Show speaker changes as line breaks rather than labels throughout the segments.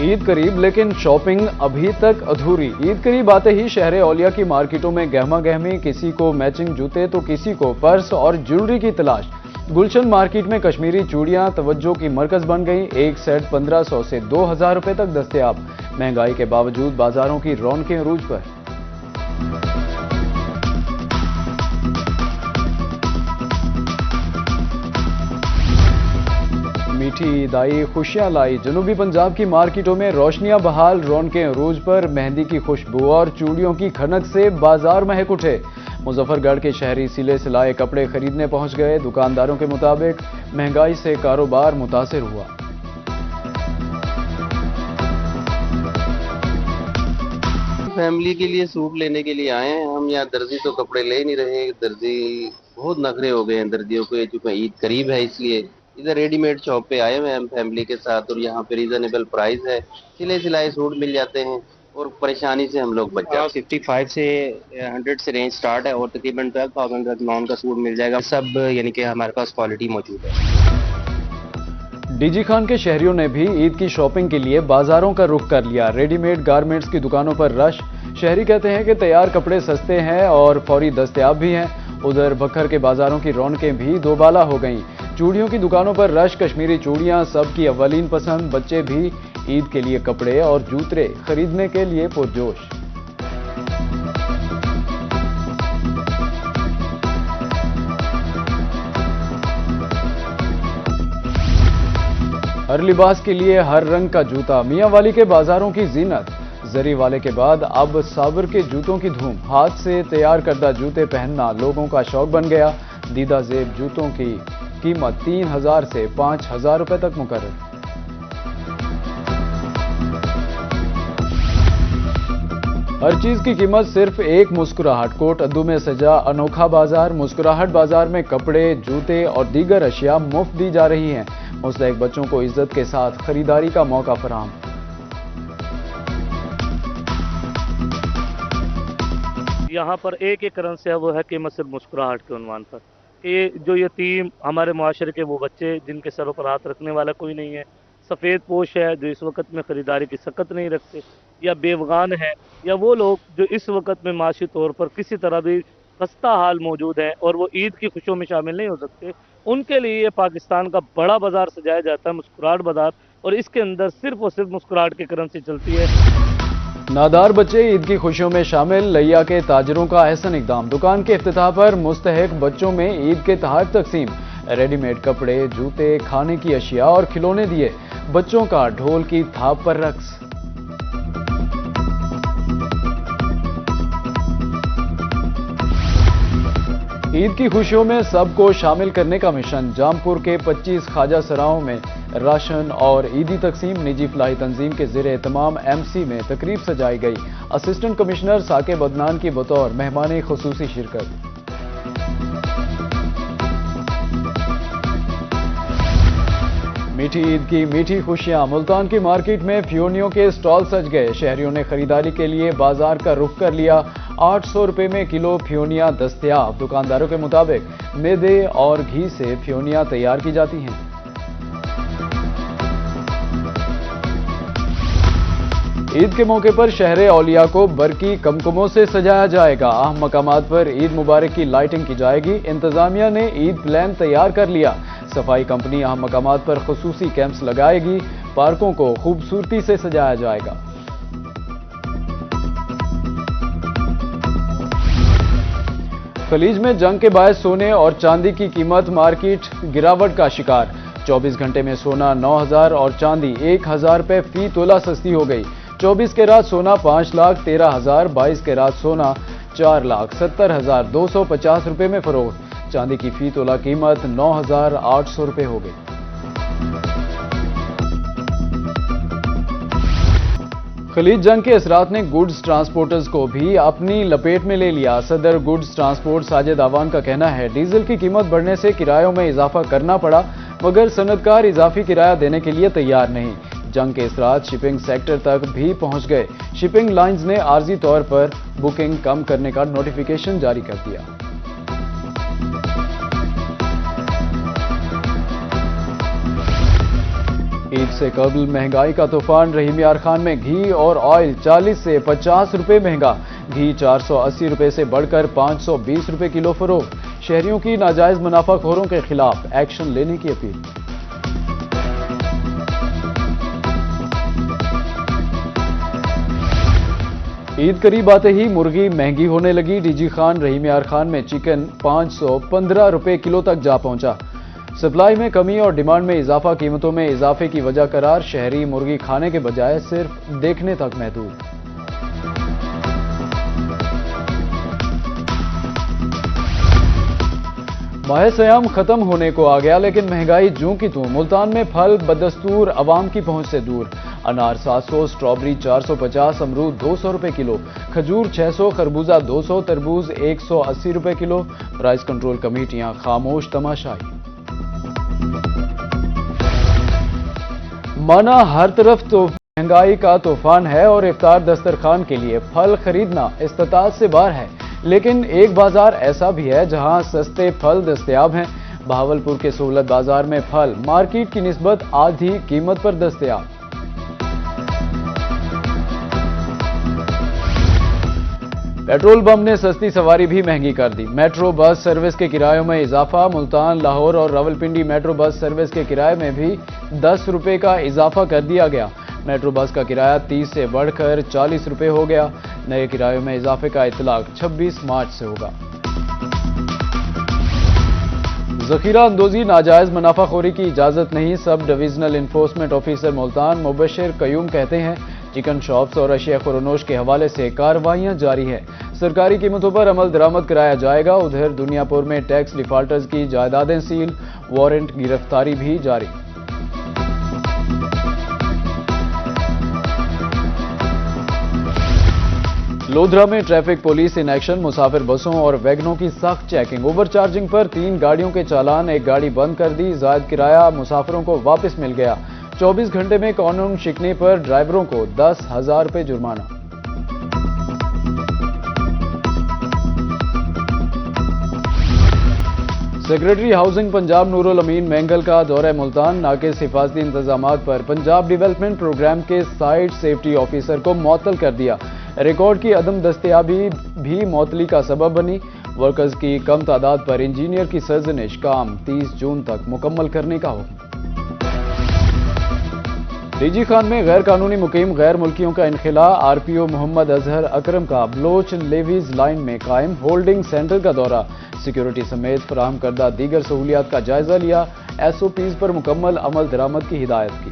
ईद करीब लेकिन शॉपिंग अभी तक अधूरी। ईद करीब आते ही शहर औलिया की मार्केटों में गहमा गहमी, किसी को मैचिंग जूते तो किसी को पर्स और ज्वेलरी की तलाश। गुलशन मार्केट में कश्मीरी चूड़ियां तवज्जो की मरकज बन गई। एक सेट 1500 से 2000 रुपए तक दस्तयाब। महंगाई के बावजूद बाजारों की रौनकें अरूज पर। मीठी ईद आई, खुशियां लाई। जनूबी पंजाब की मार्केटों में रोशनियां बहाल, रौनकें अरूज पर। मेहंदी की खुशबू और चूड़ियों की खनक से बाजार महक उठे। मुजफ्फरगढ़ के शहरी सिले सिलाए कपड़े खरीदने पहुंच गए। दुकानदारों के मुताबिक महंगाई से कारोबार मुतासिर हुआ।
फैमिली के लिए सूट लेने के लिए आए हैं हम। यहाँ दर्जी तो कपड़े ले नहीं रहे। दर्जी बहुत नखरे हो गए हैं दर्जियों को, चूंकि ईद करीब है इसलिए इधर रेडीमेड शॉप पे आए हुए हैं हम फैमिली के साथ। और यहाँ पे रीजनेबल प्राइस है, सिले सिलाए सूट मिल जाते हैं और परेशानी से हम लोग बच जाते हैं।
55 से 100 से रेंज स्टार्ट है और तकरीबन 12,000 तक नॉन का सूट मिल जाएगा। सब यानी कि हमारे पास क्वालिटी मौजूद है।
डीजी खान के शहरियों ने भी ईद की शॉपिंग के लिए बाजारों का रुख कर लिया। रेडीमेड गारमेंट्स की दुकानों पर रश। शहरी कहते हैं कि तैयार कपड़े सस्ते हैं और फौरी दस्तयाब भी हैं। उधर बखर के बाजारों की रौनकें भी दोबाला हो गईं। चूड़ियों की दुकानों पर रश। कश्मीरी चूड़ियां सबकी अव्वलीन पसंद। बच्चे भी ईद के लिए कपड़े और जूते खरीदने के लिए पुरजोश। हर लिबास के लिए हर रंग का जूता। मियां वाली के बाजारों की जीनत। जरी वाले के बाद अब साबर के जूतों की धूम। हाथ से तैयार करदा जूते पहनना लोगों का शौक बन गया। दीदा जेब जूतों की कीमत 3000 से 5000 रुपए तक मुकर्रर। हर चीज की कीमत सिर्फ एक मुस्कुराहट। कोट अद्दू में सजा अनोखा बाजार। मुस्कुराहट बाजार में कपड़े, जूते और दीगर अशिया मुफ्त दी जा रही हैं। मुस्तहिक बच्चों को इज्जत के साथ खरीदारी का मौका फराहम।
यहाँ पर एक करेंसी है, वो है कीमत सिर्फ मुस्कुराहट के उन्वान पर। ये जो यतीम हमारे मुआशरे के वो बच्चे जिनके सरों पर हाथ रखने वाला कोई नहीं है, सफ़ेद पोश है जो इस वक्त में ख़रीदारी की सकत नहीं रखते, या बेवगान है, या वो लोग जो इस वक्त में माशी तौर पर किसी तरह भी खस्ता हाल मौजूद है और वो ईद की खुशियों में शामिल नहीं हो सकते, उनके लिए ये पाकिस्तान का बड़ा बाज़ार सजाया जाता है, मुस्कुराहट बाज़ार। और इसके अंदर सिर्फ और सिर्फ मुस्कुराहट की करेंसी चलती है।
नादार बच्चे ईद की खुशियों में शामिल। लैया के ताजरों का अहसन इकदाम। दुकान के इफ्तिताह पर मुस्तहिक बच्चों में ईद के तहत तकसीम। रेडीमेड कपड़े, जूते, खाने की अशिया और खिलौने दिए। बच्चों का ढोल की थाप पर रक्स। ईद की खुशियों में सबको शामिल करने का मिशन। जामपुर के 25 ख्वाजा सराओं में राशन और ईदी तकसीम। निजी फलाही तंजीम के ज़ेर एहतमाम एमसी में तकरीब सजाई गई। असिस्टेंट कमिश्नर साकिब अदनान की बतौर मेहमान खुसूसी शिरकत। मीठी ईद की मीठी खुशियां। मुल्तान की मार्केट में फ्योनियों के स्टॉल सज गए। शहरियों ने खरीदारी के लिए बाजार का रुख कर लिया। 800 रुपए में किलो फ्योनियां दस्तयाब। दुकानदारों के मुताबिक मैदे और घी से फ्योनियां तैयार की जाती हैं। ईद के मौके पर शहर औलिया को बरकी कमकमों से सजाया जाएगा। अहम मकामात पर ईद मुबारक की लाइटिंग की जाएगी। इंतजामिया ने ईद प्लान तैयार कर लिया। सफाई कंपनी अहम मकामात पर खुसूसी कैंप्स लगाएगी। पार्कों को खूबसूरती से सजाया जाएगा। खलीज में जंग के बायस सोने और चांदी की कीमत मार्केट गिरावट का शिकार। 24 घंटे में सोना 9000 और चांदी 1000 रुपए फी तोला सस्ती हो गई। 24 के रात सोना 5,13,000, 22 के रात सोना 4,70,250 रुपए में फरोख्त। चांदी की फी तोला कीमत 9,800 रुपए हो गई। खलीज जंग के असरात ने गुड्स ट्रांसपोर्टर्स को भी अपनी लपेट में ले लिया। सदर गुड्स ट्रांसपोर्ट साजिद आवान का कहना है, डीजल की कीमत बढ़ने से किरायों में इजाफा करना पड़ा, मगर सनदकार इजाफी किराया देने के लिए तैयार नहीं। जंग के असरात शिपिंग सेक्टर तक भी पहुंच गए। शिपिंग लाइंस ने आर्जी तौर पर बुकिंग कम करने का नोटिफिकेशन जारी कर दिया। عید سے قبل مہنگائی کا طوفان رحیم یار خان میں گھی اور آئل 40 سے 50 روپے مہنگا، گھی 480 روپے سے بڑھ کر 520 روپے کلو فروخت، شہریوں کی ناجائز منافع خوروں کے خلاف ایکشن لینے کی اپیل۔ عید قریب آتے ہی مرغی مہنگی ہونے لگی، ڈی جی خان رحیم یار خان میں چکن 515 روپے کلو تک جا پہنچا، سپلائی میں کمی اور ڈیمانڈ میں اضافہ قیمتوں میں اضافے کی وجہ قرار، شہری مرغی کھانے کے بجائے صرف دیکھنے تک محدود۔ ماہ سیام ختم ہونے کو آ گیا لیکن مہنگائی جوں کی توں، ملتان میں پھل بدستور عوام کی پہنچ سے دور، انار 700، سٹرابری 450، امرود 200 روپے کلو، کھجور 600، خربوزہ 200، تربوز 180 روپے کلو، پرائس کنٹرول کمیٹیاں خاموش تماشائی۔ مانا ہر طرف تو مہنگائی کا طوفان ہے اور افطار دسترخوان کے لیے پھل خریدنا استطاعت سے باہر ہے، لیکن ایک بازار ایسا بھی ہے جہاں سستے پھل دستیاب ہیں۔ بہاولپور کے سہولت بازار میں پھل مارکیٹ کی نسبت آدھی قیمت پر دستیاب۔ پیٹرول بم نے سستی سواری بھی مہنگی کر دی، میٹرو بس سروس کے کرایوں میں اضافہ، ملتان، لاہور اور راولپنڈی میٹرو بس سروس کے کرائے میں بھی 10 روپے کا اضافہ کر دیا گیا، میٹرو بس کا کرایہ 30 سے بڑھ کر 40 روپے ہو گیا، نئے کرایوں میں اضافے کا اطلاق 26 مارچ سے ہوگا۔ ذخیرہ اندوزی ناجائز منافع خوری کی اجازت نہیں، sub divisional enforcement officer Multan Mubashir Qayyum کہتے ہیں، چکن شاپس اور اشیاء فروشوں کے حوالے سے کارروائیاں جاری ہیں، سرکاری قیمتوں پر عمل درآمد کرایا جائے گا۔ ادھر دنیا پور میں ٹیکس ڈیفالٹرز کی جائیدادیں سیل، وارنٹ گرفتاری بھی جاری۔ لودھرا میں ٹریفک پولیس ان ایکشن، مسافر بسوں اور ویگنوں کی سخت چیکنگ، اوور چارجنگ پر 3 گاڑیوں کے چالان، ایک گاڑی بند کر دی، زائد کرایہ مسافروں کو واپس مل گیا، 24 گھنٹے میں قانون شکنی پر ڈرائیوروں کو 10,000 روپے جرمانہ۔ سیکریٹری ہاؤسنگ پنجاب نور الامین مینگل کا دورہ ملتان، ناقص حفاظتی انتظامات پر پنجاب ڈیولپمنٹ پروگرام کے سائٹ سیفٹی آفیسر کو معطل کر دیا، ریکارڈ کی عدم دستیابی بھی معطلی کا سبب بنی، ورکرز کی کم تعداد پر انجینئر کی سرزنش، کام 30 جون تک مکمل کرنے کا حکم۔ ڈی جی خان میں غیر قانونی مقیم غیر ملکیوں کا انخلاء، آر پی او محمد اظہر اکرم کا بلوچ لیویز لائن میں قائم ہولڈنگ سینٹر کا دورہ، سیکیورٹی سمیت فراہم کردہ دیگر سہولیات کا جائزہ لیا، ایس او پیز پر مکمل عمل درآمد کی ہدایت کی۔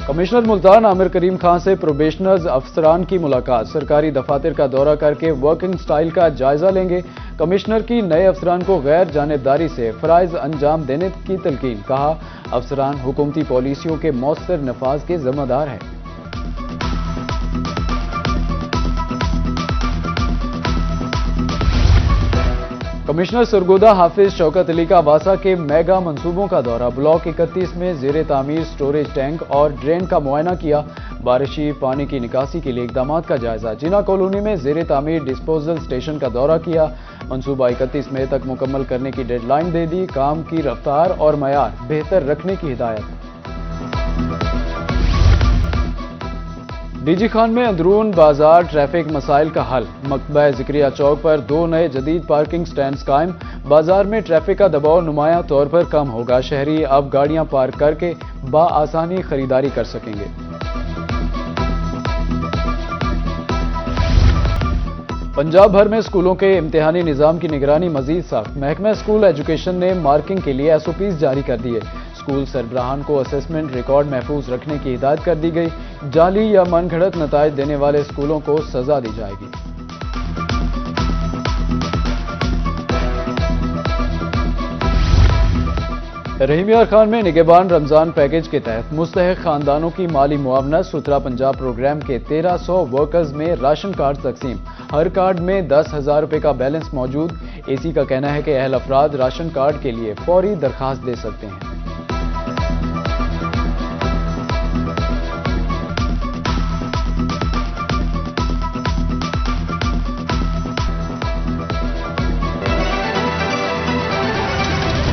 کمشنر ملتان عامر کریم خان سے پروبیشنرز افسران کی ملاقات، سرکاری دفاتر کا دورہ کر کے ورکنگ سٹائل کا جائزہ لیں گے، کمشنر کی نئے افسران کو غیر جانبداری سے فرائض انجام دینے کی تلقین، کہا افسران حکومتی پالیسیوں کے مؤثر نفاذ کے ذمہ دار ہیں۔ کمشنر سرگودا حافظ شوکت علی کا واسا کے میگا منصوبوں کا دورہ، بلاک 31 میں زیر تعمیر سٹوریج ٹینک اور ڈرین کا معائنہ کیا، بارشی پانی کی نکاسی کے لیے اقدامات کا جائزہ، جینا کالونی میں زیر تعمیر ڈسپوزل سٹیشن کا دورہ کیا، منصوبہ 31 مئی تک مکمل کرنے کی ڈیڈ لائن دے دی، کام کی رفتار اور معیار بہتر رکھنے کی ہدایت۔ ڈی جی خان میں اندرون بازار ٹریفک مسائل کا حل، مکتبہ ذکریہ چوک پر 2 نئے جدید پارکنگ سٹینڈز قائم، بازار میں ٹریفک کا دباؤ نمایاں طور پر کم ہوگا، شہری اب گاڑیاں پارک کر کے بآسانی خریداری کر سکیں گے۔ پنجاب بھر میں اسکولوں کے امتحانی نظام کی نگرانی مزید سخت، محکمہ اسکول ایجوکیشن نے مارکنگ کے لیے ایس او پیز جاری کر دیے، اسکول سربراہان کو اسسمنٹ ریکارڈ محفوظ رکھنے کی ہدایت کر دی گئی، جعلی یا من گھڑت نتائج دینے والے اسکولوں کو سزا دی جائے گی۔ رحیم یار خان میں نگہبان رمضان پیکج کے تحت مستحق خاندانوں کی مالی معاونت، ستھرا پنجاب پروگرام کے 1300 ورکرز میں راشن کارڈ تقسیم، ہر کارڈ میں 10,000 روپے کا بیلنس موجود، اے سی کا کہنا ہے کہ اہل افراد راشن کارڈ کے لیے فوری درخواست دے سکتے ہیں۔